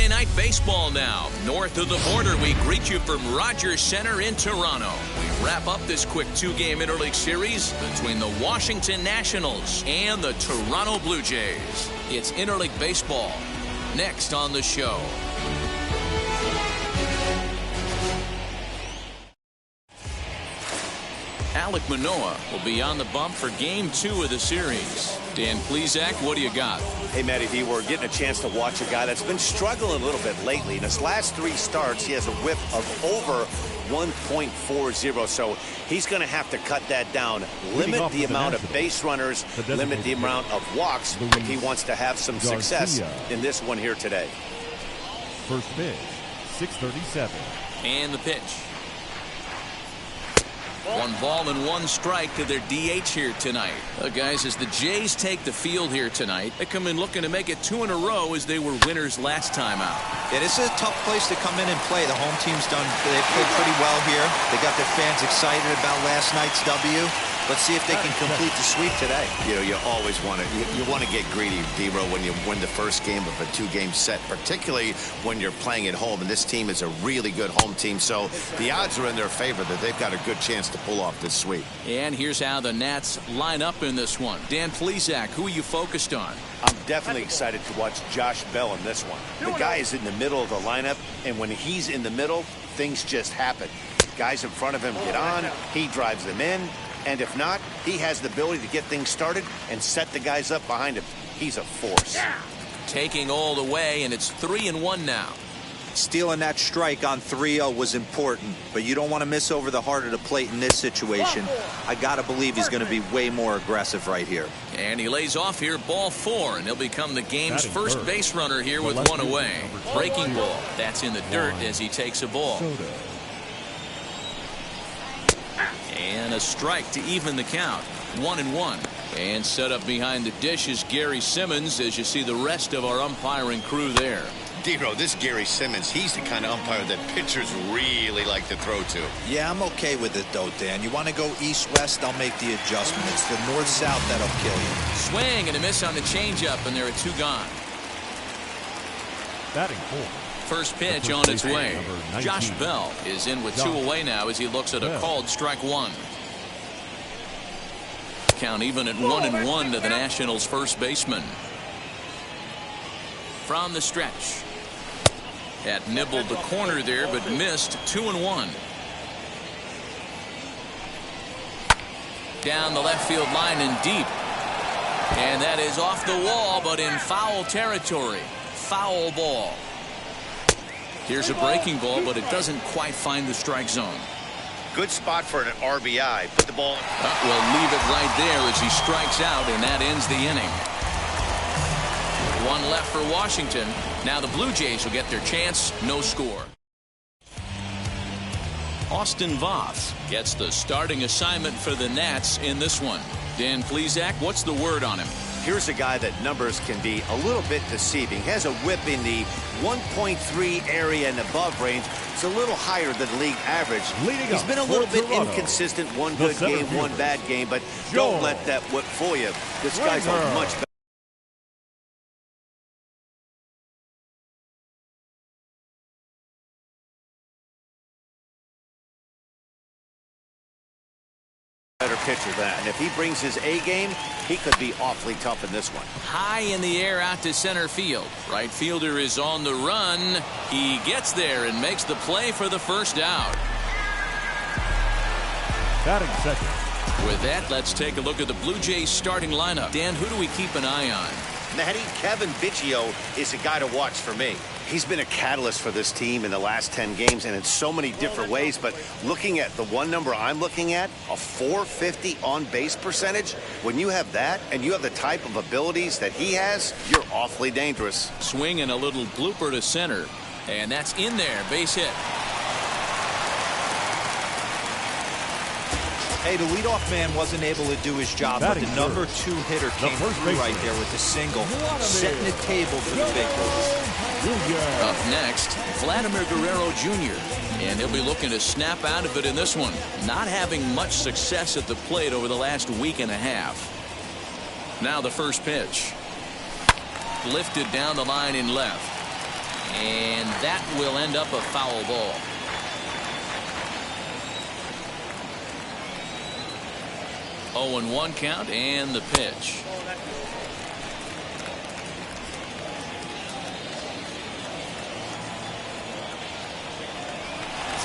Thursday night baseball now. North of the border, we greet you from Rogers Center in Toronto. We wrap up this quick two-game interleague series between the Washington Nationals and the Toronto Blue Jays. It's interleague baseball. Next on the show. Alek Manoah will be on the bump for Game 2 of the series. Dan Plesac, what do you got? Hey, Matty V, we're getting a chance to watch a guy that's been struggling a little bit lately. In his last 3 starts, he has a whip of over 1.40, so he's going to have to cut that down, limit the amount of base runners, limit the amount of walks if he wants to have some success in this one here today. First pitch, 6:37. And the pitch. 1 ball and 1 strike to their DH here tonight. Guys, as the Jays take the field here tonight, they come in looking to make it 2 in a row as they were winners last time out. Yeah, this is a tough place to come in and play. The home team's they played pretty well here. They got their fans excited about last night's W. Let's see if they can complete the sweep today. You know, you always want to you want to get greedy, D-Ro, when you win the first game of a 2-game set, particularly when you're playing at home. And this team is a really good home team, so the odds are in their favor that they've got a good chance to pull off this sweep. And here's how the Nats line up in this one. Dan Plesac, who are you focused on? I'm definitely excited to watch Josh Bell in this one. The guy is in the middle of the lineup, and when he's in the middle, things just happen. Guys in front of him get on, he drives them in. And if not, he has the ability to get things started and set the guys up behind him. He's a force. Taking all the way, and it's 3-1 now. Stealing that strike on 3-0 was important, but you don't want to miss over the heart of the plate in this situation. I got to believe he's going to be way more aggressive right here. And he lays off here, ball 4, and he'll become the game's first base runner here with 1 away. Breaking ball. That's in the dirt as he takes a ball. And a strike to even the count. 1-1. And set up behind the dish is Gary Simmons as you see the rest of our umpiring crew there. D-Ro, this Gary Simmons, he's the kind of umpire that pitchers really like to throw to. Yeah, I'm okay with it though, Dan. You want to go east-west, I'll make the adjustment. It's the north-south that'll kill you. Swing and a miss on the changeup, and there are 2 gone. Batting 4. First pitch on its way. Josh Bell is in with 2 away now as he looks at a called strike 1. Count even at 1-1 to the Nationals' first baseman. From the stretch. That nibbled the corner there but missed. 2-1. Down the left field line and deep. And that is off the wall but in foul territory. Foul ball. Here's a breaking ball, but it doesn't quite find the strike zone. Good spot for an RBI. Put the ball. We'll leave it right there as he strikes out, and that ends the inning. 1 left for Washington. Now the Blue Jays will get their chance. No score. Austin Voth gets the starting assignment for the Nats in this one. Dan Plesac, what's the word on him? Here's a guy that numbers can be a little bit deceiving. He has a whip in the 1.3 area and above range. It's a little higher than the league average. He's been a little bit inconsistent. 1 good game, 1 bad game, but don't let that whip fool you. This guy's a much better pitcher than that. And if he brings his A game, he could be awfully tough in this one. High in the air out to center field. Right fielder is on the run. He gets there and makes the play for the first out. Batting second. With that, let's take a look at the Blue Jays starting lineup. Dan, who do we keep an eye on? Matty, Kevin Biggio is a guy to watch for me. He's been a catalyst for this team in the last 10 games and in so many different ways. But looking at the one number I'm looking at, a .450 on-base percentage, when you have that and you have the type of abilities that he has, you're awfully dangerous. Swing and a little blooper to center. And that's in there. Base hit. Hey, the leadoff man wasn't able to do his job, but the number 2 hitter came through right there with the single, setting the table for the big boys. Up next, Vladimir Guerrero Jr. And he'll be looking to snap out of it in this one. Not having much success at the plate over the last week and a half. Now the first pitch. Lifted down the line in left. And that will end up a foul ball. Oh, and 1 count and the pitch.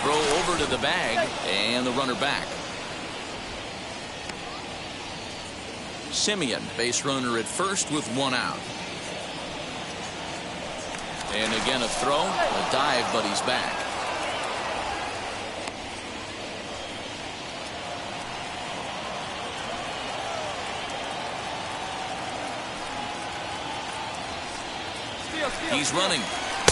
Throw over to the bag and the runner back. Simeon, base runner at first with 1 out. And again a throw, a dive, but he's back. He's running.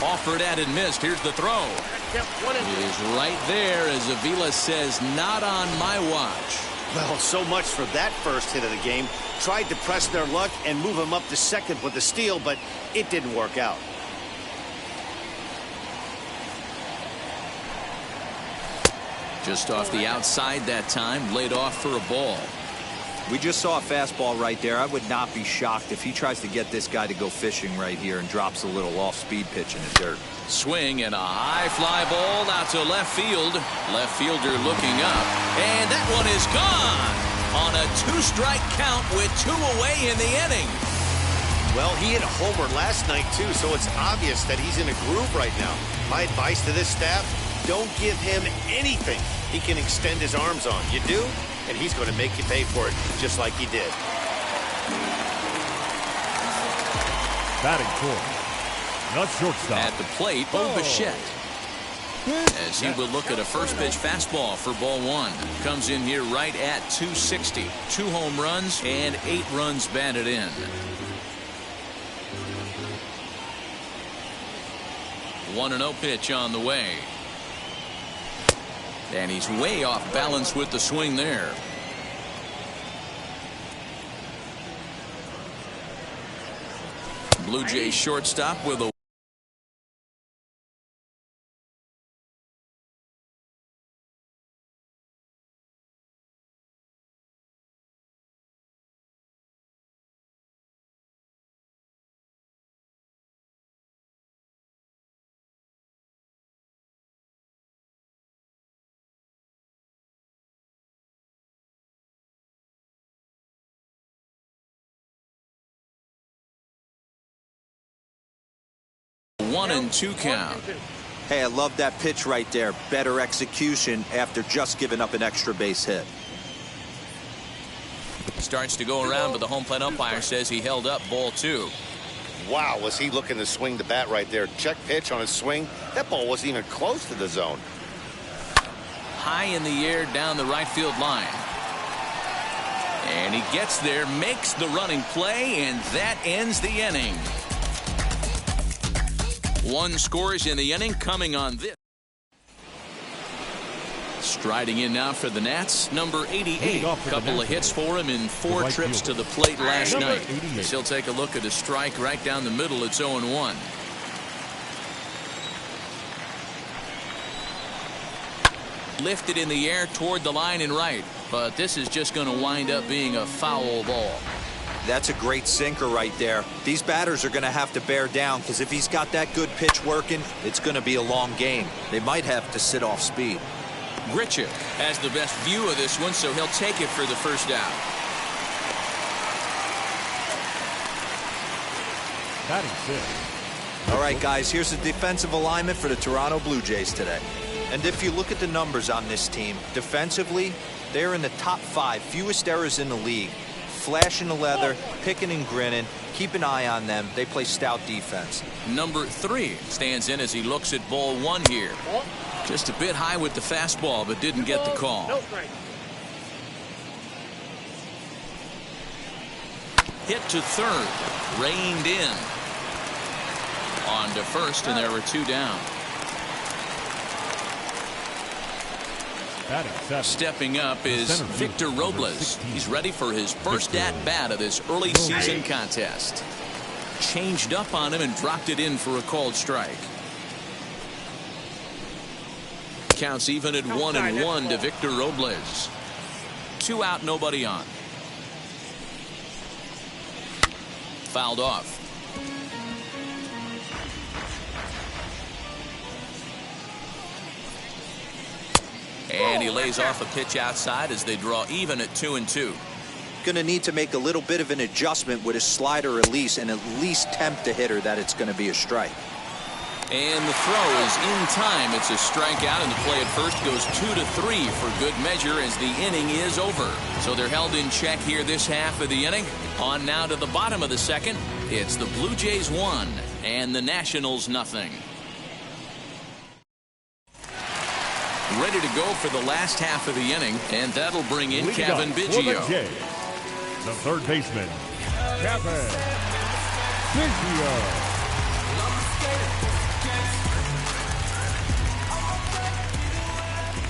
Offered at and missed. Here's the throw. It is right there as Avila says, not on my watch. Well, so much for that first hit of the game. Tried to press their luck and move him up to second with a steal, but it didn't work out. Just off the outside that time, laid off for a ball. We just saw a fastball right there. I would not be shocked if he tries to get this guy to go fishing right here and drops a little off-speed pitch in the dirt. Swing and a high fly ball out to left field. Left fielder looking up. And that one is gone on a 2-strike count with 2 away in the inning. Well, he hit a homer last night, too, so it's obvious that he's in a groove right now. My advice to this staff, don't give him anything he can extend his arms on. You do, and he's going to make you pay for it just like he did. Batting fourth. Not shortstop. At the plate, Bo Bichette. As he will look at a first pitch fastball for ball 1. Comes in here right at 260. 2 home runs and 8 runs batted in. 1-0 pitch on the way. And he's way off balance with the swing there. Blue Jays shortstop with a one and 2 count. Hey, I love that pitch right there. Better execution after just giving up an extra base hit. Starts to go around, but the home plate umpire says he held up ball 2. Wow, was he looking to swing the bat right there. Check pitch on his swing. That ball wasn't even close to the zone. High in the air down the right field line. And he gets there, makes the running play, and that ends the inning. 1 scores in the inning coming on this. Striding in now for the Nats, number 88. Couple of hits for him in 4 trips to the plate last night. As he'll take a look at a strike right down the middle. It's 0-1. Lifted in the air toward the line and right. But this is just going to wind up being a foul ball. That's a great sinker right there. These batters are going to have to bear down because if he's got that good pitch working, it's going to be a long game. They might have to sit off speed. Grichuk has the best view of this one, so he'll take it for the first out. Batting fifth. All right, guys, here's the defensive alignment for the Toronto Blue Jays today. And if you look at the numbers on this team, defensively, they're in the top 5 fewest errors in the league. Flashing the leather, picking and grinning. Keep an eye on them. They play stout defense. Number 3 stands in as he looks at ball 1 here. Just a bit high with the fastball, but didn't get the call. Hit to third, reined in. On to first, and there were 2 down. Stepping up is Victor Robles. He's ready for his first at-bat of this early season contest. Changed up on him and dropped it in for a called strike. Counts even at 1-1 to Victor Robles. 2 out, nobody on. Fouled off. And he lays off a pitch outside as they draw even at 2-2. Going to need to make a little bit of an adjustment with his slider release and at least tempt the hitter that it's going to be a strike. And the throw is in time. It's a strikeout, and the play at first goes 2-3 for good measure as the inning is over. So they're held in check here this half of the inning. On now to the bottom of the second. It's the Blue Jays 1 and the Nationals nothing. Ready to go for the last half of the inning, and that'll bring in Kevin Biggio. The third baseman, Kevin Biggio.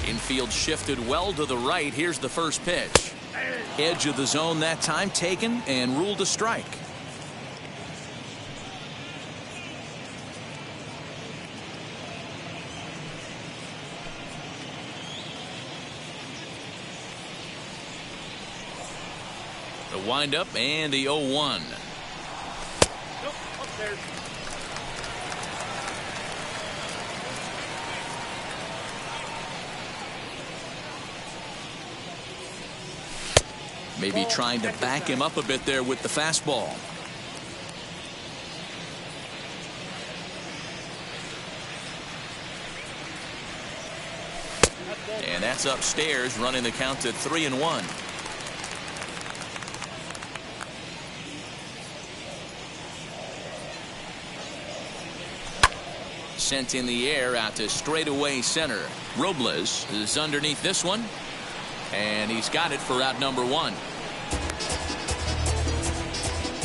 Infield shifted well to the right. Here's the first pitch. Edge of the zone that time taken and ruled a strike. The windup and the 0-1. Maybe trying to back him up a bit there with the fastball. And that's upstairs, running the count to 3-1. Sent in the air out to straightaway center. Robles is underneath this one. And he's got it for out number 1.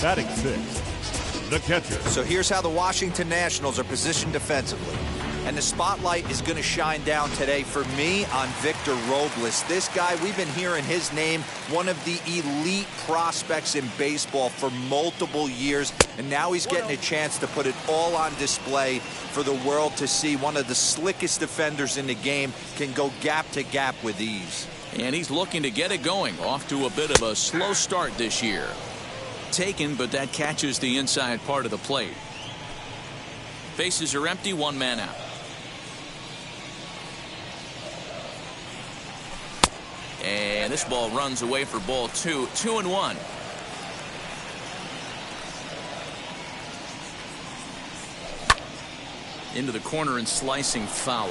Batting 6, the catcher. So here's how the Washington Nationals are positioned defensively. And the spotlight is going to shine down today for me on Victor Robles. This guy, we've been hearing his name, one of the elite prospects in baseball for multiple years. And now he's getting a chance to put it all on display for the world to see. One of the slickest defenders in the game can go gap to gap with ease. And he's looking to get it going. Off to a bit of a slow start this year. Taken, but that catches the inside part of the plate. Bases are empty, 1 man out. And this ball runs away for ball 2. 2-1. Into the corner and slicing foul.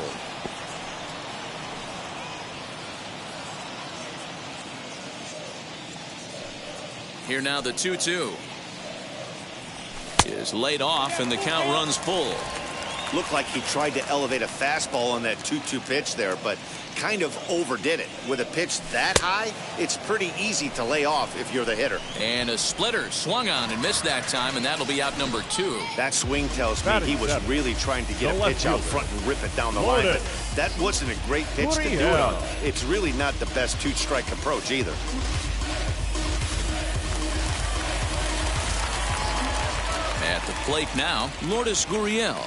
Here now the 2-2 is laid off and the count runs full. Looked like he tried to elevate a fastball on that 2-2 pitch there, but kind of overdid it. With a pitch that high, it's pretty easy to lay off if you're the hitter. And a splitter swung on and missed that time, and that'll be out number 2. That swing tells me he was really trying to get a pitch out front and rip it down the line, but that wasn't a great pitch to do it on. It's really not the best 2-strike approach either. At the plate now, Lourdes Gurriel.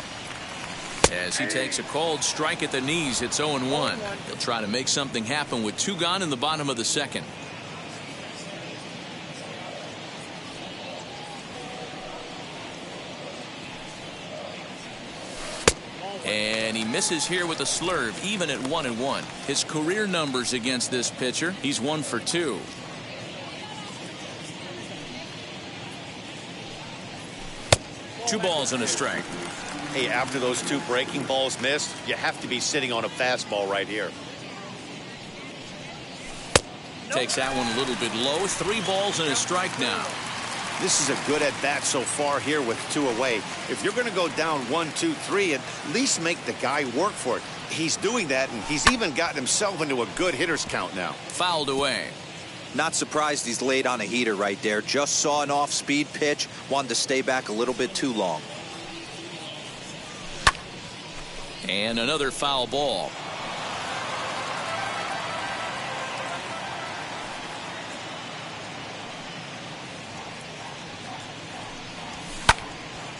As he takes a called strike at the knees, it's 0-1. He'll try to make something happen with 2 gone in the bottom of the second. And he misses here with a slurve, even at 1-1. His career numbers against this pitcher, he's 1 for 2. Two balls and a strike. Hey, after those 2 breaking balls missed, you have to be sitting on a fastball right here. Takes that one a little bit low. 3 balls and a strike now. This is a good at bat so far here with 2 away. If you're going to go down 1, 2, 3, at least make the guy work for it. He's doing that, and he's even gotten himself into a good hitter's count now. Fouled away. Not surprised he's laid on a heater right there. Just saw an off-speed pitch. Wanted to stay back a little bit too long. And another foul ball.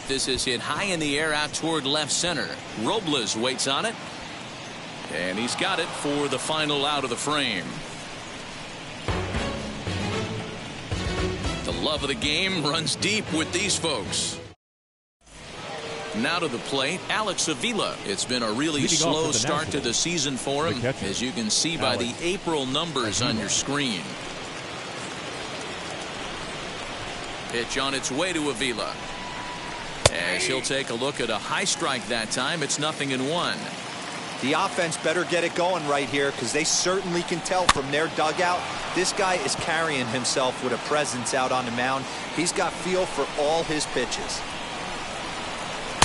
This is hit high in the air out toward left center. Robles waits on it. And he's got it for the final out of the frame. The love of the game runs deep with these folks. Now to the plate, Alex Avila. It's been a really slow start to the season for him, as you can see by the April numbers on your screen. Pitch on its way to Avila. As he'll take a look at a high strike that time, it's 0-1. The offense better get it going right here, because they certainly can tell from their dugout this guy is carrying himself with a presence out on the mound. He's got feel for all his pitches.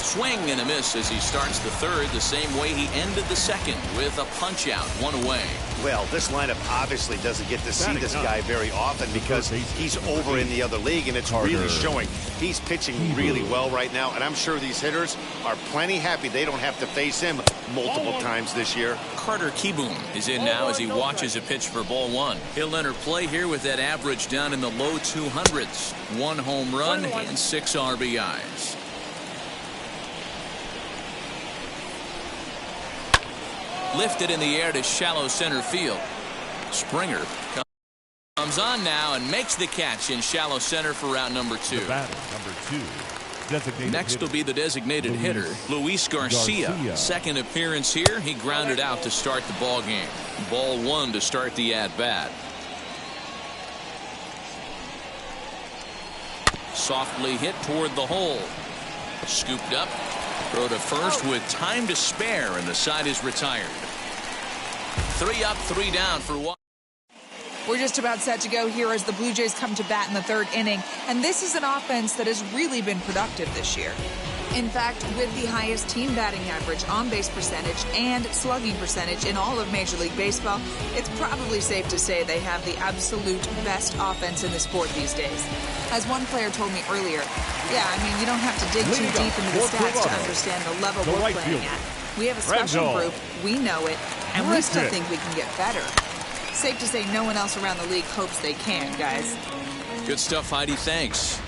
Swing and a miss as he starts the third the same way he ended the second, with a punch out, 1 away. Well, this lineup obviously doesn't get to see this guy very often because he's over in the other league, and it's really showing. He's pitching really well right now, and I'm sure these hitters are plenty happy they don't have to face him multiple times this year. Carter Kieboom is in now as he watches a pitch for ball 1. He'll enter play here with that average down in the low 200s. 1 home run and 6 RBIs. Lifted in the air to shallow center field. Springer comes on now and makes the catch in shallow center for out number 2. Next will be the designated hitter, Luis Garcia. Second appearance here. He grounded out to start the ball game. Ball 1 to start the at-bat. Softly hit toward the hole. Scooped up. Throw to first with time to spare, and the side is retired. 3 up, 3 down for 1. We're just about set to go here as the Blue Jays come to bat in the 3rd inning, and this is an offense that has really been productive this year. In fact, with the highest team batting average, on-base percentage, and slugging percentage in all of Major League Baseball, it's probably safe to say they have the absolute best offense in the sport these days. As one player told me earlier, you don't have to dig too deep into the stats to understand the level we're playing at. We have a special group, we know it, and we still think we can get better. Safe to say no one else around the league hopes they can, guys. Good stuff, Heidi. Thanks.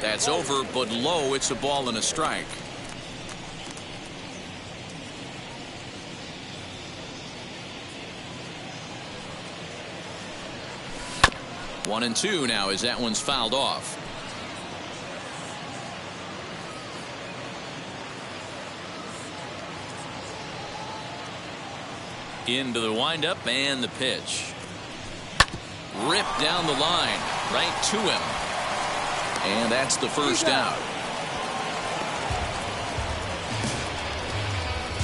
That's over, but low. It's a ball and a strike. One and 2 now as that one's fouled off. Into the windup and the pitch. Ripped down the line, right to him. And that's the first out.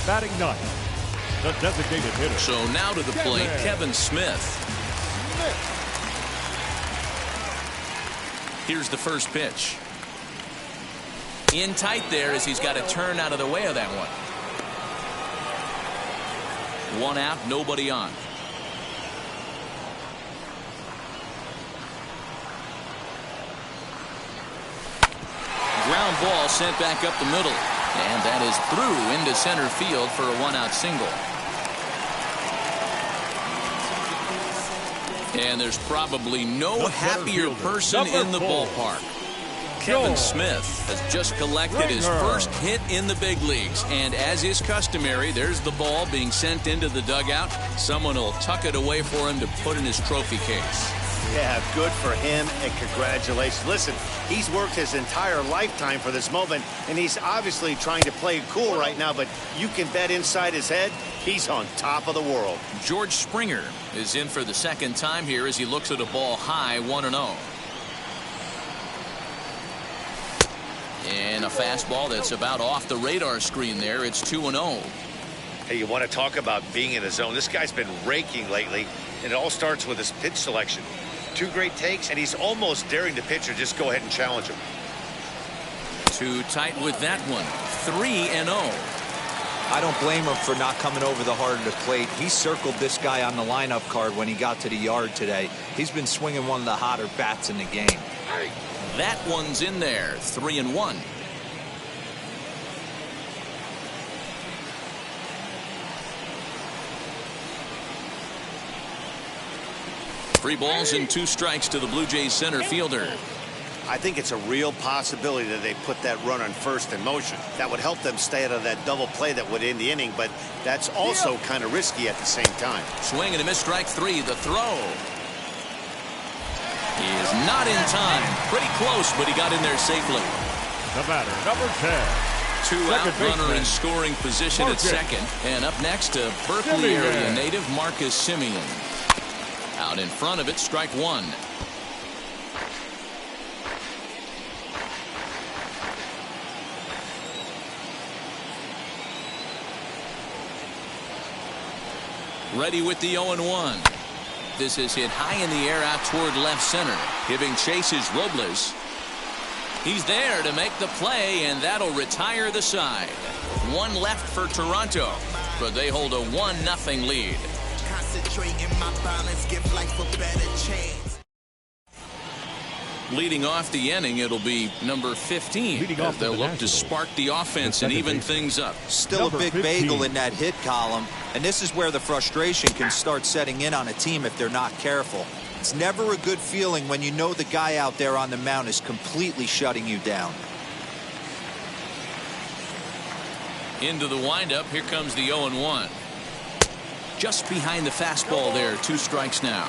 Batting 9th, the designated hitter. So now to the plate, Kevin Smith. Here's the first pitch. In tight there as he's got to turn out of the way of that one. 1 out, nobody on. Ground ball sent back up the middle. And that is through into center field for a 1-out single. And there's probably no happier person in the ballpark. Kevin Smith has just collected his first hit in the big leagues. And as is customary, there's the ball being sent into the dugout. Someone will tuck it away for him to put in his trophy case. Yeah, good for him, and congratulations. Listen, he's worked his entire lifetime for this moment, and he's obviously trying to play cool right now, but you can bet inside his head, he's on top of the world. George Springer is in for the second time here as he looks at a ball high, 1-0. And a fastball that's about off the radar screen there. It's 2-0. Hey, you want to talk about being in the zone? This guy's been raking lately, and it all starts with his pitch selection. 2 great takes, and he's almost daring the pitcher just go ahead and challenge him. Too tight with that one. 3-0. I don't blame him for not coming over the heart of the plate. He circled this guy on the lineup card when he got to the yard today. He's been swinging one of the hotter bats in the game. That one's in there. 3-1. 3 balls and 2 strikes to the Blue Jays center fielder. I think it's a real possibility that they put that run on first in motion. That would help them stay out of that double play that would end the inning, but that's also kind of risky at the same time. Swing and a miss, strike three. The throw. He is not in time. Pretty close, but he got in there safely. The batter, number 10. Two-out runner in scoring position at second. And up next, a Berkeley area native, Marcus Simeon. Out in front of it, strike one. Ready with the 0-1. This is hit high in the air out toward left center. Giving chase is Robles. He's there to make the play, and that'll retire the side. One left for Toronto, but they hold a 1-0 lead. Leading off the inning, it'll be number 15. They'll look to spark the offense and even things up. Still a big bagel in that hit column, and this is where the frustration can start setting in on a team if they're not careful. It's never a good feeling when you know the guy out there on the mound is completely shutting you down. Into the windup, here comes the 0-1. Just behind the fastball there, 2 strikes now.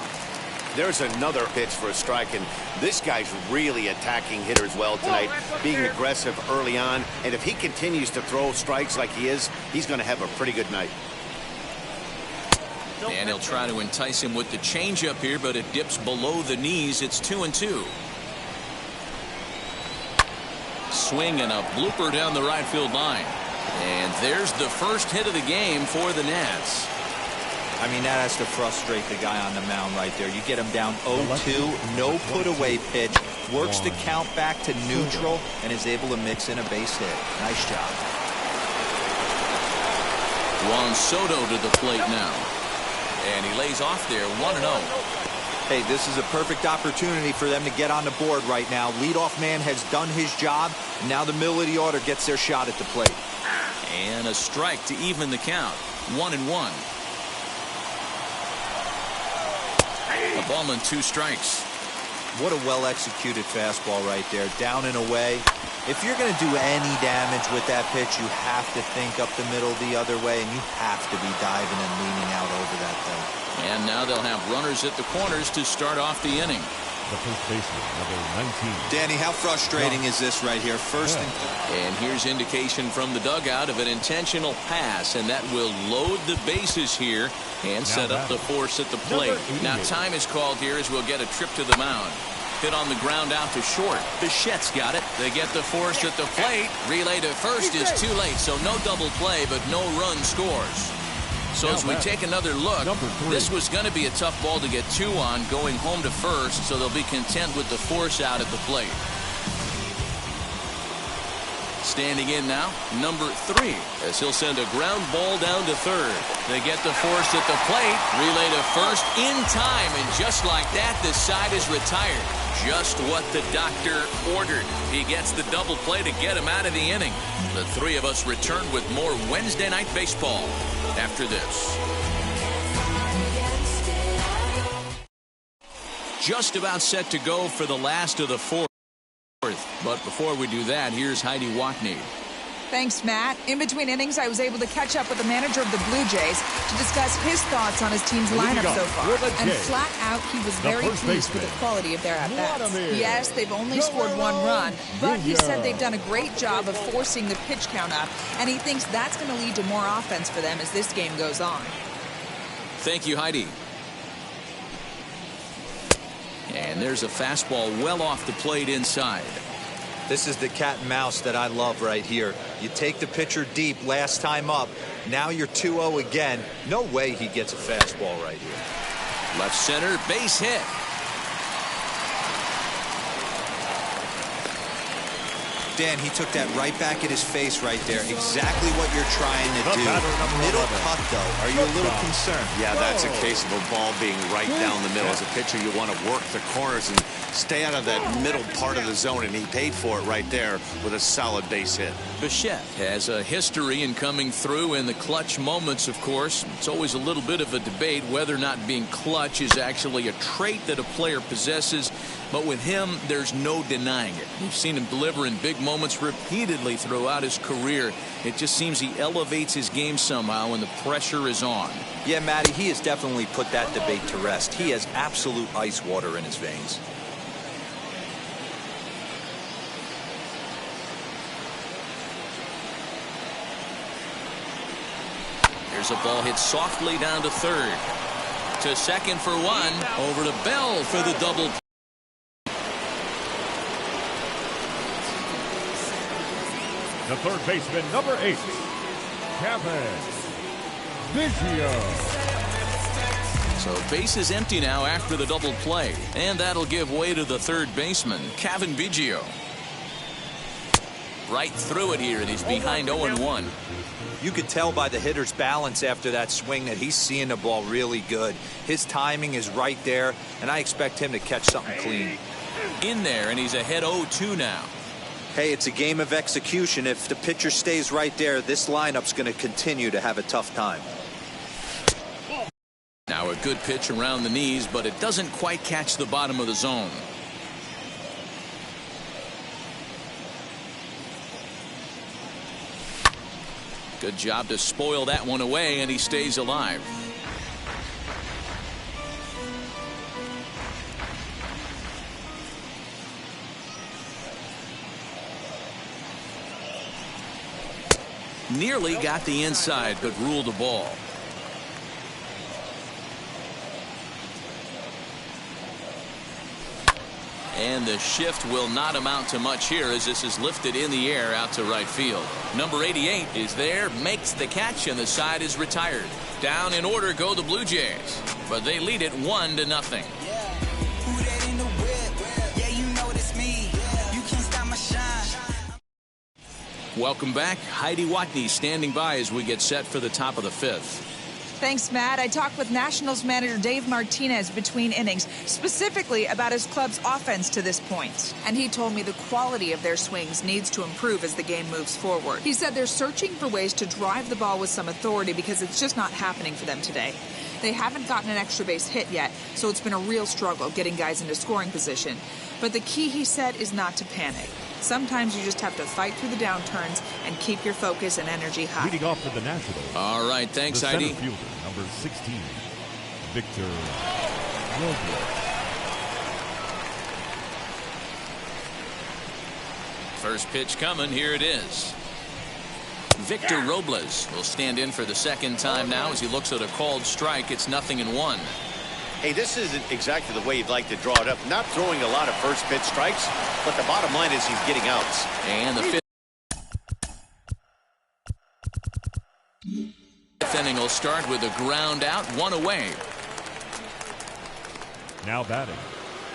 There's another pitch for a strike, and this guy's really attacking hitters well tonight, being aggressive early on, and if he continues to throw strikes like he is, he's going to have a pretty good night. And he'll try to entice him with the changeup here, but it dips below the knees. It's 2-2. Swing and a blooper down the right field line. And there's the first hit of the game for the Nats. I mean, that has to frustrate the guy on the mound right there. You get him down 0-2, no put-away pitch, works the count back to neutral, and is able to mix in a base hit. Nice job. Juan Soto to the plate now. And he lays off there, 1-0. Hey, this is a perfect opportunity for them to get on the board right now. Leadoff man has done his job. Now the middle of the order gets their shot at the plate. And a strike to even the count. 1-1. A ball and 2 strikes. What a well-executed fastball right there. Down and away. If you're going to do any damage with that pitch, you have to think up the middle the other way, and you have to be diving and leaning out over that thing. And now they'll have runners at the corners to start off the inning. The first baseman, number 19. Danny, how frustrating is this right here? First and here's indication from the dugout of an intentional pass, and that will load the bases here and set up the force at the plate. Now time is called here as we'll get a trip to the mound. Hit on the ground out to short. Bichette's got it. They get the force at the plate. Relay to first is too late, so no double play, but no run scores. So as we take another look, this was going to be a tough ball to get 2 on going home to first, so they'll be content with the force out at the plate. Standing in now, number 3, as he'll send a ground ball down to third. They get the force at the plate, relay to first in time, and just like that, the side is retired. Just what the doctor ordered. He gets the double play to get him out of the inning. The 3 of us return with more Wednesday Night Baseball after this. Just about set to go for the last of the 4th. But before we do that, here's Heidi Watney. Thanks, Matt. In between innings, I was able to catch up with the manager of the Blue Jays to discuss his thoughts on his team's lineup so far. And flat out, he was very pleased with the quality of their at-bats. Yes, they've only scored 1 run, but he said they've done a great job of forcing the pitch count up, and he thinks that's going to lead to more offense for them as this game goes on. Thank you, Heidi. And there's a fastball well off the plate inside. This is the cat and mouse that I love right here. You take the pitcher deep last time up. Now you're 2-0 again. No way he gets a fastball right here. Left center, base hit. Dan, he took that right back at his face right there. Exactly what you're trying to do. Middle cut, though. Are you a little concerned? Yeah, that's a case of a ball being right down the middle. As a pitcher, you want to work the corners and stay out of that middle part of the zone, and he paid for it right there with a solid base hit. Bichette has a history in coming through in the clutch moments, of course. It's always a little bit of a debate whether or not being clutch is actually a trait that a player possesses. But with him, there's no denying it. We've seen him deliver in big moments repeatedly throughout his career. It just seems he elevates his game somehow when the pressure is on. Yeah, Matty, he has definitely put that debate to rest. He has absolute ice water in his veins. There's a ball hit softly down to third. To second for one. Over to Bell for the double. The third baseman, number 8, Kevin Biggio. So base is empty now after the double play. And that'll give way to the third baseman, Kevin Biggio. Right through it here, and he's behind 0-1. You could tell by the hitter's balance after that swing that he's seeing the ball really good. His timing is right there, and I expect him to catch something clean. In there, and he's ahead 0-2 now. Hey, it's a game of execution. If the pitcher stays right there, this lineup's going to continue to have a tough time. Now a good pitch around the knees, but it doesn't quite catch the bottom of the zone. Good job to spoil that one away, and he stays alive. Nearly got the inside, but ruled the ball. And the shift will not amount to much here as this is lifted in the air out to right field. Number 88 is there, makes the catch, and the side is retired. Down in order go the Blue Jays, but they lead it 1-0. Welcome back. Heidi Watney standing by as we get set for the top of the 5th. Thanks, Matt. I talked with Nationals manager Dave Martinez between innings, specifically about his club's offense to this point. And he told me the quality of their swings needs to improve as the game moves forward. He said they're searching for ways to drive the ball with some authority because it's just not happening for them today. They haven't gotten an extra base hit yet, so it's been a real struggle getting guys into scoring position. But the key, he said, is not to panic. Sometimes you just have to fight through the downturns and keep your focus and energy high. Leading off for the Nationals. All right, thanks, the Heidi. Center fielder, number 16, Victor Robles. First pitch coming. Here it is. Victor Robles will stand in for the second time now as he looks at a called strike. It's 0-1. Hey, this isn't exactly the way you'd like to draw it up. Not throwing a lot of first pitch strikes, but the bottom line is he's getting outs. And the fifth inning will start with a ground out, one away. Now batting.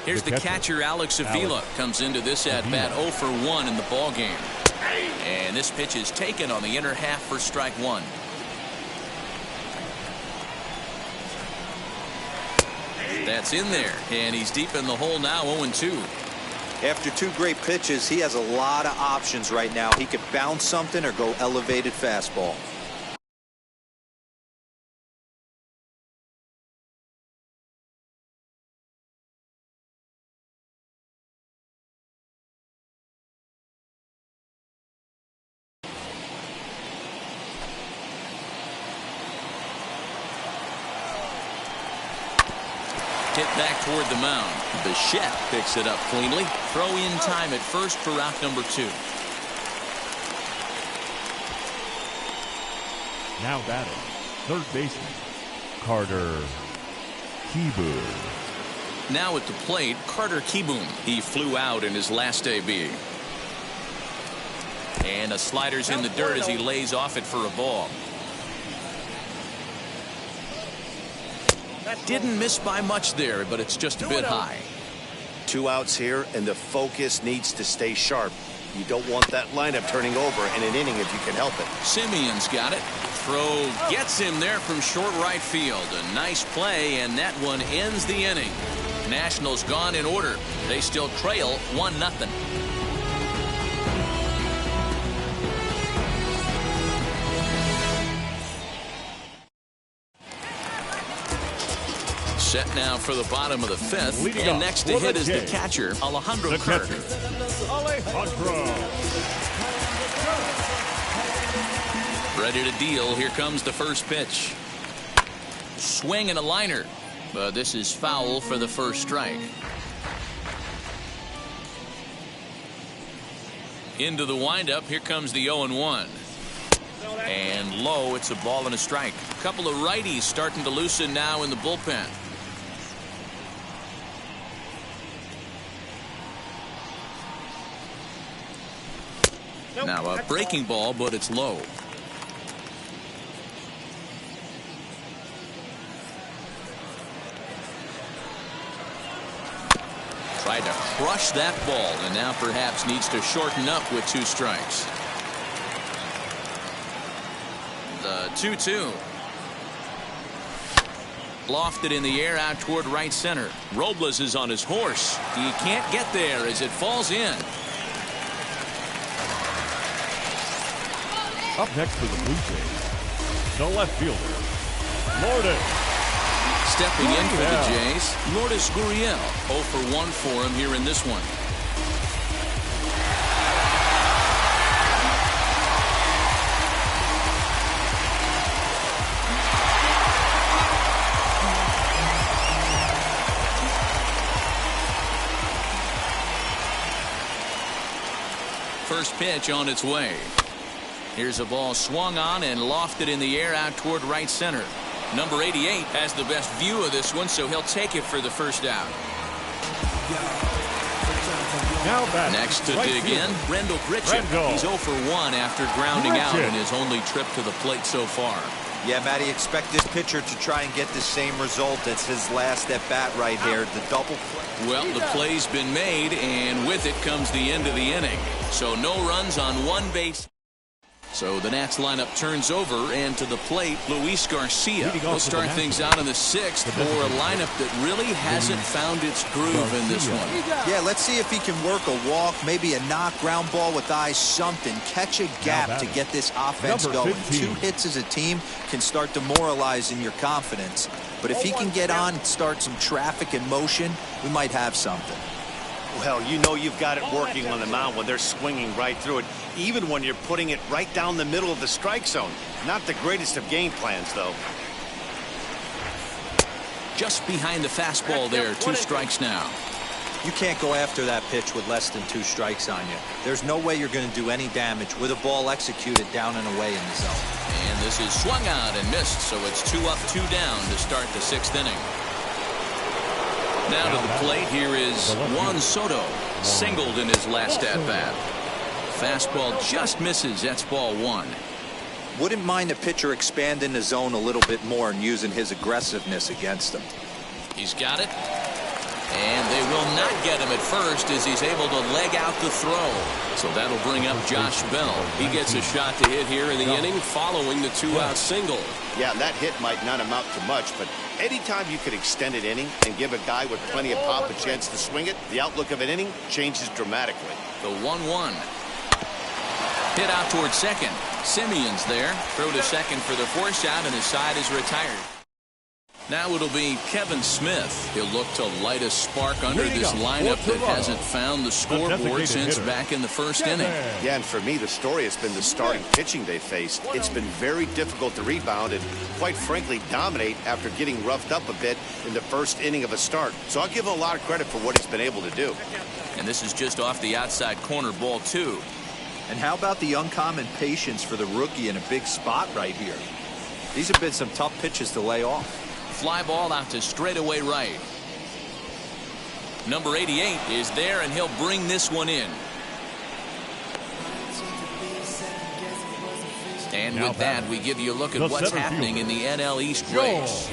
Here's the catcher, Alex Avila, comes into this at-bat 0 for 1 in the ball game. And this pitch is taken on the inner half for strike one. That's in there, and he's deep in the hole now, 0-2. After two great pitches, he has a lot of options right now. He could bounce something or go elevated fastball. Hit back toward the mound. Bichette picks it up cleanly. Throw in time at first for out number 2. Now batting. Third baseman, Carter Kieboom. Now at the plate, Carter Kieboom. He flew out in his last AB. And a slider's in the dirt as he lays off it for a ball. Didn't miss by much there, but it's just a bit high. 2 outs here, and the focus needs to stay sharp. You don't want that lineup turning over in an inning if you can help it. Simeon's got it. Throw gets him there from short right field. A nice play, and that one ends the inning. Nationals gone in order. They still trail 1-0. Set now for the bottom of the fifth. Leading and up next to for hit the is the Jays, catcher, Alejandro the Kirk. catcher, Alejandro. Ready to deal. Here comes the first pitch. Swing and a liner. But this is foul for the first strike. Into the windup. Here comes the 0-1. And low, it's a ball and a strike. A couple of righties starting to loosen now in the bullpen. Now a breaking ball, but it's low. Tried to crush that ball, and now perhaps needs to shorten up with 2 strikes. The 2-2. Lofted in the air out toward right center. Robles is on his horse. He can't get there as it falls in. Up next for the Blue Jays, the left fielder, Lourdes. Stepping in for the Jays, Lourdes Gurriel. 0 for 1 for him here in this one. First pitch on its way. Here's a ball swung on and lofted in the air out toward right center. Number 88 has the best view of this one, so he'll take it for the first out. Now back. Next to right dig fielder, in, Rendell Gritchen. He's 0 for 1 after grounding out in his only trip to the plate so far. Yeah, Matty, expect this pitcher to try and get the same result. It's his last at bat right here, the double play. Well, the play's been made, and with it comes the end of the inning. So no runs on 1 base. So the Nats lineup turns over, and to the plate, Luis Garcia will start things out in the 6th for a lineup that really hasn't found its groove in this one. Yeah, let's see if he can work a walk, maybe a knock, ground ball with eyes, something. Catch a gap to get this offense going. 2 hits as a team can start demoralizing your confidence. But if he can get on and start some traffic in motion, we might have something. Well, you know you've got it working on the mound when they're swinging right through it, even when you're putting it right down the middle of the strike zone. Not the greatest of game plans, though. Just behind the fastball there, 2 strikes now. You can't go after that pitch with less than 2 strikes on you. There's no way you're going to do any damage with a ball executed down and away in the zone. And this is swung out and missed, so it's 2 up, 2 down to start the 6th inning. Now to the plate, here is Juan Soto, singled in his last at-bat. Fastball just misses. That's ball 1. Wouldn't mind a pitcher expanding the zone a little bit more and using his aggressiveness against him. He's got it. And they will not get him at first as he's able to leg out the throw. So that'll bring up Josh Bell. He gets a shot to hit here in the inning following the 2-out single. Yeah, that hit might not amount to much, but anytime you could extend an inning and give a guy with plenty of pop a chance to swing it, the outlook of an inning changes dramatically. The 1-1. Hit out towards second. Simeon's there. Throw to second for the force out, and his side is retired. Now it'll be Kevin Smith. He'll look to light a spark under this lineup that hasn't found the scoreboard since back in the first inning. Yeah, and for me, the story has been the starting pitching they faced. It's been very difficult to rebound and, quite frankly, dominate after getting roughed up a bit in the first inning of a start. So I'll give him a lot of credit for what he's been able to do. And this is just off the outside corner, ball 2. And how about the uncommon patience for the rookie in a big spot right here? These have been some tough pitches to lay off. Fly ball out to straightaway right. Number 88 is there, and he'll bring this one in. And with that, we give you a look at what's happening in the NL East race.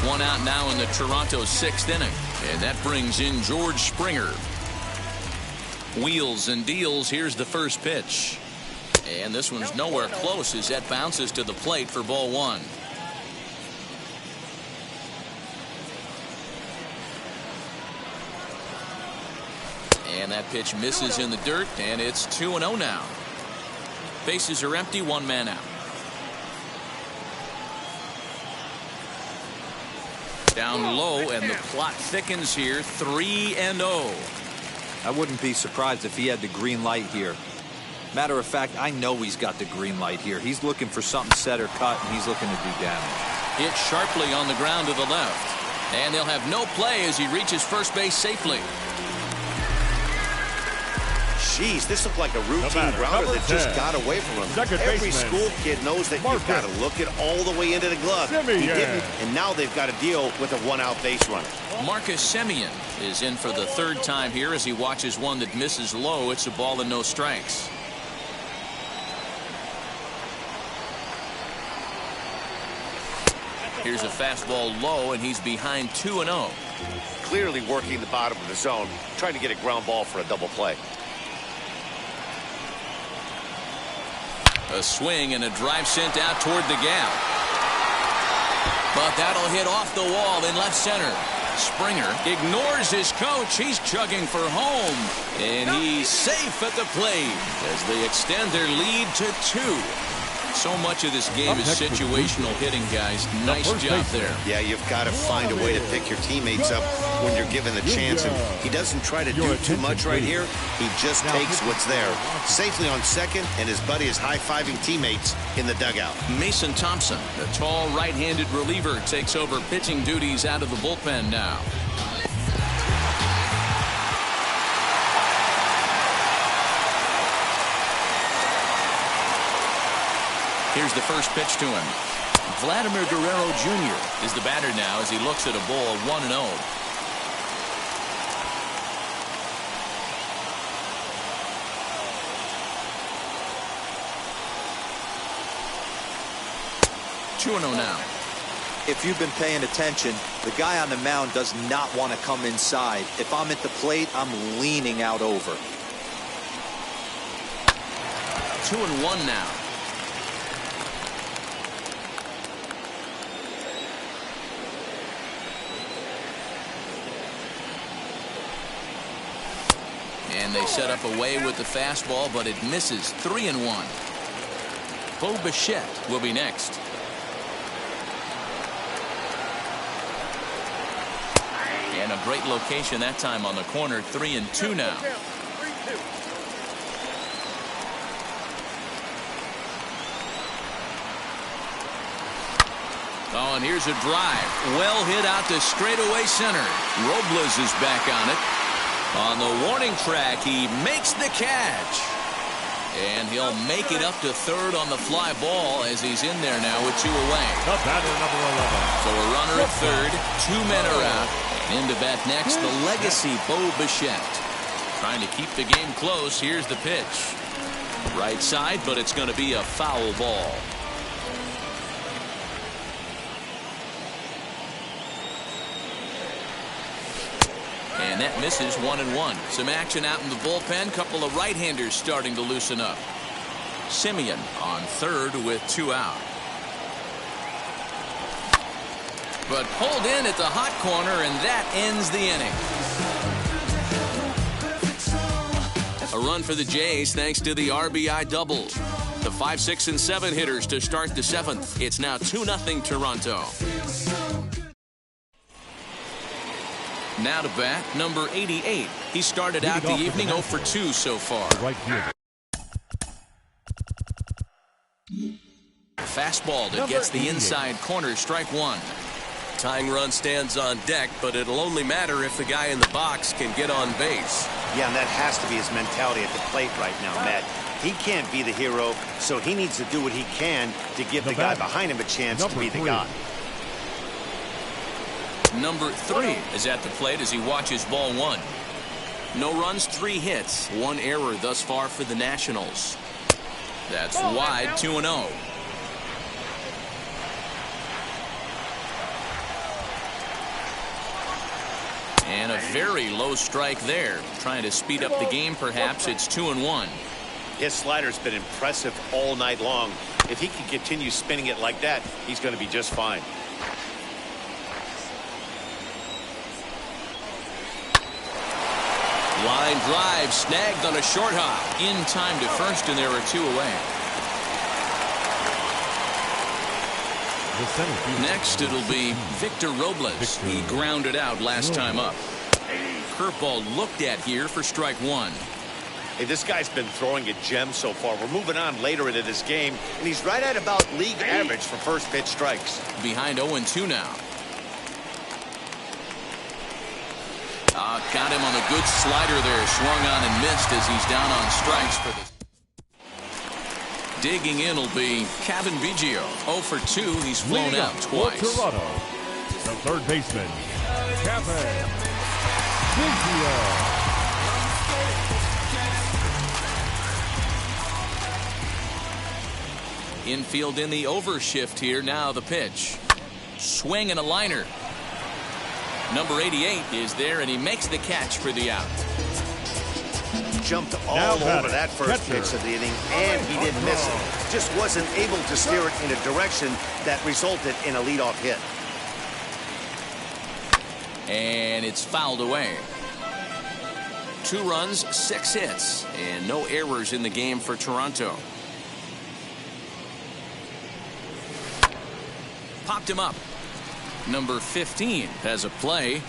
One out now in the Toronto 6th inning. And that brings in George Springer. Wheels and deals. Here's the first pitch. And this one's nowhere close as that bounces to the plate for ball 1. And that pitch misses in the dirt, and it's 2-0 now. Bases are empty, 1 man out. Down low, and the plot thickens here. 3-0. I wouldn't be surprised if he had the green light here. Matter of fact, I know he's got the green light here. He's looking for something set or cut, and he's looking to do damage. Hit sharply on the ground to the left. And they'll have no play as he reaches first base safely. Jeez, this looked like a routine grounder that just got away from him. Every school kid knows that you've got to look it all the way into the glove. He didn't, and now they've got to deal with a one-out base runner. Marcus Semien is in for the third time here as he watches one that misses low. It's a ball and no strikes. Here's a fastball low, and he's behind 2-0. Clearly working the bottom of the zone, trying to get a ground ball for a double play. A swing and a drive sent out toward the gap. But that'll hit off the wall in left center. Springer ignores his coach. He's chugging for home. And he's safe at the plate as they extend their lead to 2. So much of this game is situational hitting, guys. Nice job there. Yeah, you've got to find a way to pick your teammates up when you're given the chance. And he doesn't try to do too much right here. He just takes what's there. Safely on second, and his buddy is high-fiving teammates in the dugout. Mason Thompson, the tall right-handed reliever, takes over pitching duties out of the bullpen now. Here's the first pitch to him. Vladimir Guerrero Jr. is the batter now as he looks at a ball 1-0. Now. If you've been paying attention, the guy on the mound does not want to come inside. If I'm at the plate, I'm leaning out over. 2-1 now. And they set up away with the fastball, but it misses. 3-1. Bo Bichette will be next. And a great location that time on the corner. 3-2 now. Oh, and here's a drive. Well hit out to straightaway center. Robles is back on it. On the warning track, he makes the catch. And he'll make it up to third on the fly ball as he's in there now with 2 away. The batter, number 11. So a runner at third, 2 men are out. And into bat next, the legacy Bo Bichette. Trying to keep the game close. Here's the pitch. Right side, but it's going to be a foul ball. And that misses. 1-1. Some action out in the bullpen. Couple of right-handers starting to loosen up. Semien on third with 2 out. But pulled in at the hot corner, and that ends the inning. A run for the Jays thanks to the RBI double. The 5, 6, and 7 hitters to start the 7th. It's now 2-0 Toronto. Now to bat, number 88. He started out the evening 0 for 2 so far. Right here. Fastball that gets the inside corner, strike 1. Tying run stands on deck, but it'll only matter if the guy in the box can get on base. Yeah, and that has to be his mentality at the plate right now, Matt. He can't be the hero, so he needs to do what he can to give the guy behind him a chance to be the guy. Number 3 is at the plate as he watches ball 1. No runs, 3 hits, 1 error thus far for the Nationals. That's wide, 2-0. And a very low strike there. Trying to speed up the game, perhaps. It's 2-1. His slider's been impressive all night long. If he can continue spinning it like that, he's going to be just fine. Line drive snagged on a short hop. In time to first, and there are 2 away. The center fielder. Next, it'll be Victor Robles. He grounded out last time up. Curveball looked at here for strike one. Hey, this guy's been throwing a gem so far. We're moving on later into this game, and he's right at about league average for first pitch strikes. Behind 0-2 now. Got him on a good slider there. Swung on and missed as he's down on strikes for the. Digging in will be Kevin Biggio. 0 for 2. He's flown out twice. Toronto, the third baseman, Kevin Biggio. Infield in the overshift here. Now the pitch. Swing and a liner. Number 88 is there, and he makes the catch for the out. Jumped all over that first pitch of the inning, and he didn't miss it. Just wasn't able to steer it in a direction that resulted in a leadoff hit. And it's fouled away. 2 runs, 6 hits, and no errors in the game for Toronto. Popped him up. Number 15 has a play.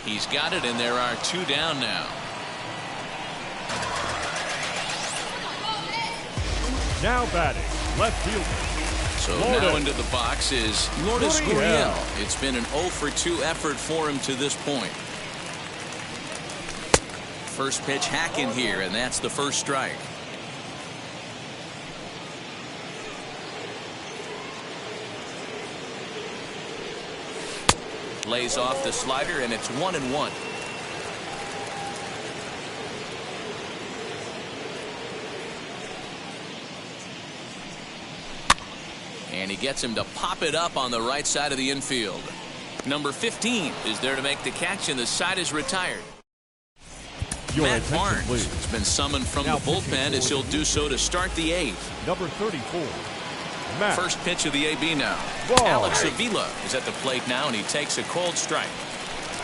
He's got it, and there are 2 down now. Now batting, left fielder. So now into the box is Lourdes Gurriel. It's been an 0 for 2 effort for him to this point. First pitch hack in here, and that's the first strike. Lays off the slider, and it's 1-1. And he gets him to pop it up on the right side of the infield. Number 15 is there to make the catch, and the side is retired. Matt Barnes has been summoned from the bullpen as he'll do so to start the 8th. Number 34. First pitch of the AB now. Alex Avila is at the plate now, and he takes a cold strike.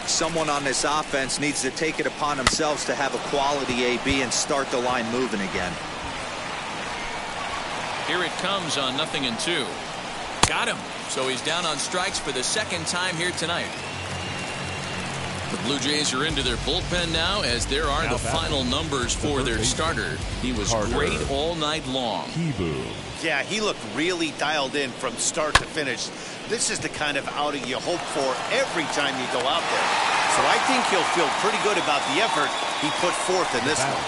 Someone on this offense needs to take it upon themselves to have a quality AB and start the line moving again. Here it comes on 0-2. Got him. So he's down on strikes for the second time here tonight. The Blue Jays are into their bullpen now, as there are the final numbers for their starter. He was great all night long. Yeah, he looked really dialed in from start to finish. This is the kind of outing you hope for every time you go out there. So I think he'll feel pretty good about the effort he put forth in this one.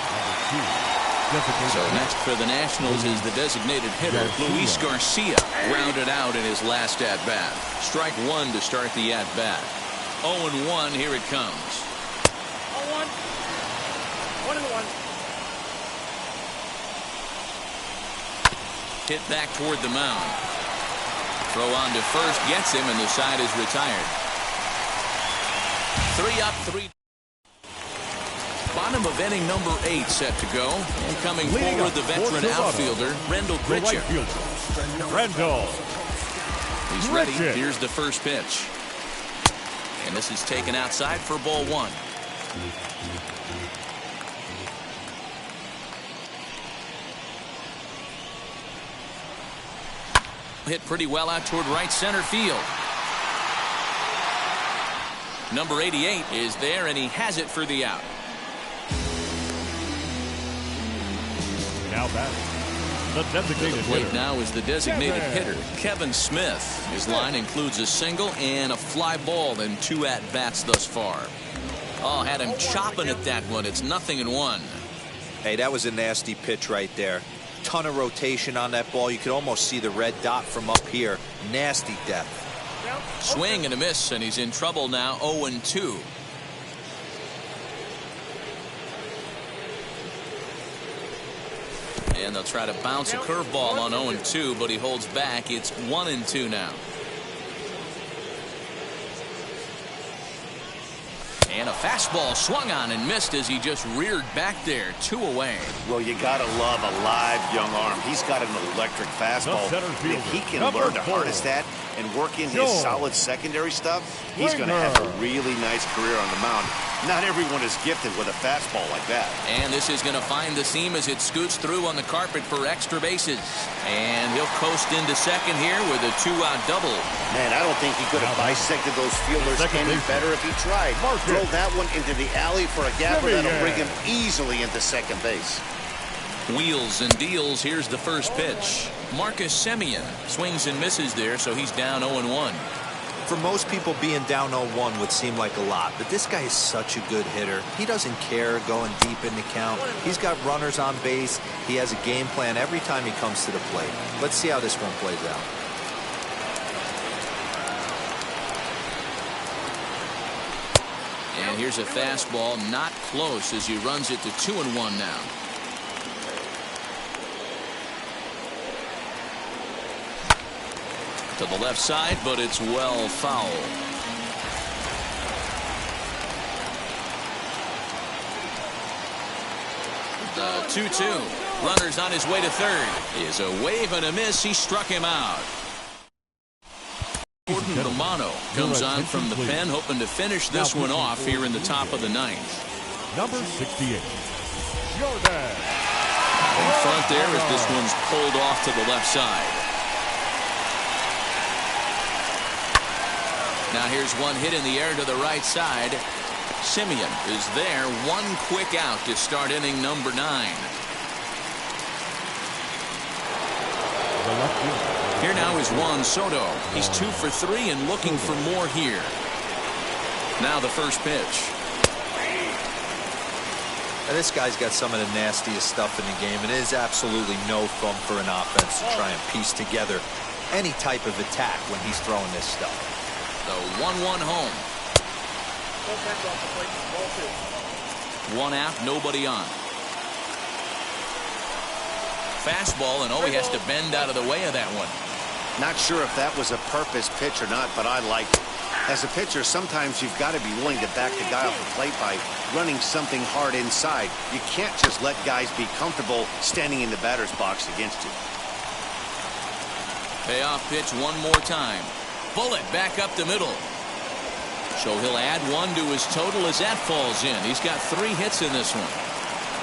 So next for the Nationals is the designated hitter, Luis Garcia, grounded out in his last at-bat. Strike 1 to start the at-bat. 0-1, here it comes. 0-1. 1-1. Hit back toward the mound. Throw on to first, gets him, and the side is retired. 3 up, 3. Bottom of inning number 8 set to go. And coming forward, the veteran outfielder, Rendell Grichuk. Rendell. He's ready. Here's the first pitch. And this is taken outside for ball 1. Hit pretty well out toward right center field. Number 88 is there, and he has it for the out. Now batting, the designated hitter. Now is the designated hitter, Kevin Smith. His line includes a single and a fly ball in 2 at-bats thus far. Oh, had him chopping at that one. It's 0-1. Hey, that was a nasty pitch right there. Ton of rotation on that ball. You could almost see the red dot from up here. Nasty depth. Swing and a miss, and he's in trouble now. 0-2. And they'll try to bounce a curveball on 0-2, but he holds back. It's 1-2 now. And a fastball swung on and missed as he just reared back there. 2 away. Well, you gotta love a live young arm. He's got an electric fastball. If he can learn to harness that and work in his solid secondary stuff, he's gonna have a really nice career on the mound. Not everyone is gifted with a fastball like that. And this is going to find the seam as it scoots through on the carpet for extra bases. And he'll coast into second here with a 2-out double. Man, I don't think he could have bisected those fielders any better if he tried. Throw that one into the alley for a gapper that'll bring him easily into second base. Wheels and deals. Here's the first pitch. Marcus Semien swings and misses there, so he's down 0-1. For most people, being down 0-1 would seem like a lot, but this guy is such a good hitter. He doesn't care going deep in the count. He's got runners on base. He has a game plan every time he comes to the plate. Let's see how this one plays out. And here's a fastball, not close, as he runs it to 2-1 now. To the left side, but it's well foul. The 2-2. Runners on his way to third. Is a wave and a miss. He struck him out. Jordan Romano comes on from the pen, hoping to finish this one off here in the top of the ninth. Number 68, Jordan. In front there as this one's pulled off to the left side. Now here's one hit in the air to the right side. Semien is there. One quick out to start inning number 9. Here now is Juan Soto. He's 2 for 3 and looking for more here. Now the first pitch. Now this guy's got some of the nastiest stuff in the game, and it is absolutely no fun for an offense to try and piece together any type of attack when he's throwing this stuff. The 1-1 home. 1 out, nobody on. Fastball, and he has to bend out of the way of that one. Not sure if that was a purpose pitch or not, but I like it. As a pitcher, sometimes you've got to be willing to back the guy off the plate by running something hard inside. You can't just let guys be comfortable standing in the batter's box against you. Payoff pitch one more time. Bullet back up the middle. So he'll add 1 to his total as that falls in. He's got 3 hits in this one.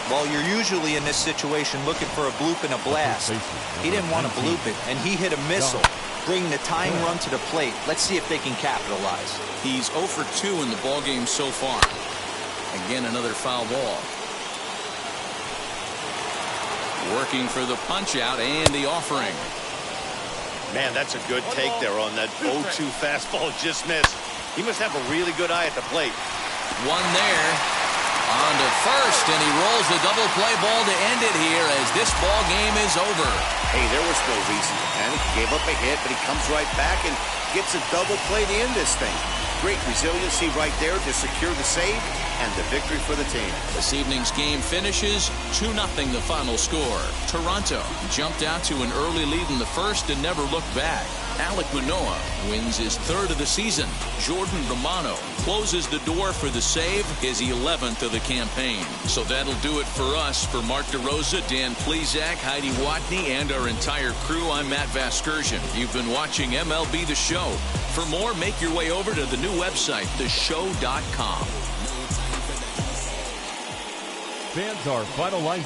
Well, you're usually in this situation looking for a bloop and a blast. He didn't want to bloop it, and he hit a missile, bringing the tying run to the plate. Let's see if they can capitalize. He's 0 for 2 in the ballgame so far. Again, another foul ball. Working for the punch out and the offering. Man, that's a good take there on that 0-2 fastball just missed. He must have a really good eye at the plate. One there. On to first, and he rolls the double play ball to end it here as this ball game is over. Hey, there was no reason to panic. He gave up a hit, but he comes right back and gets a double play to end this thing. Great resiliency right there to secure the save and the victory for the team. This evening's game finishes 2-0 the final score. Toronto jumped out to an early lead in the first and never looked back. Alek Manoah wins his 3rd of the season. Jordan Romano closes the door for the save, his 11th of the campaign. So that'll do it for us. For Mark DeRosa, Dan Plesac, Heidi Watney, and our entire crew, I'm Matt Vasgersian. You've been watching MLB The Show. For more, make your way over to the new website, theshow.com. Fans, our final line